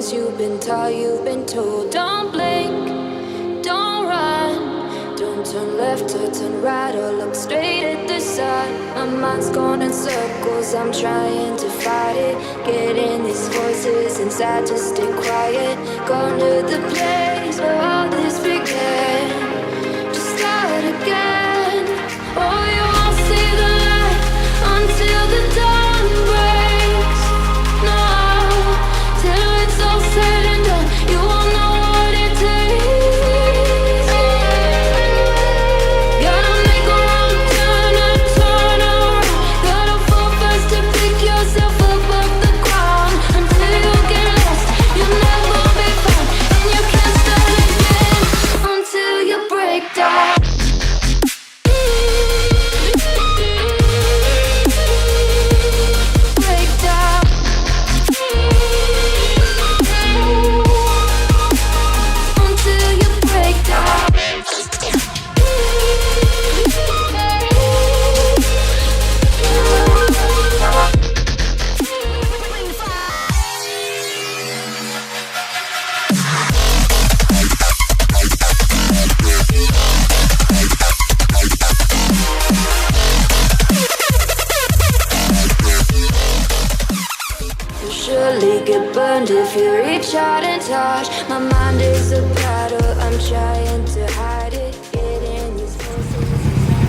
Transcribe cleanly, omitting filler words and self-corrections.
things you've been taught, you've been told. Don't blink, don't run, don't turn left or turn right or look straight at the sun. My mind's going in circles, I'm trying to fight it. Getting these voices inside to stay quiet. Going to the place where all this began. Just start again. Oh, you won't see the light until the dawn breaks. No, till it's all said and done, you won't know what it takes. Gotta make a wrong turn and turn around. Gotta fall fast to pick yourself up off the ground. Until you get lost, you'll never be found. And you can't start again until you break down. Break down. Until you break down. You'll surely get burned if you reach out and touch. My mind is a battle, I'm trying to hide it. Getting these voices inside.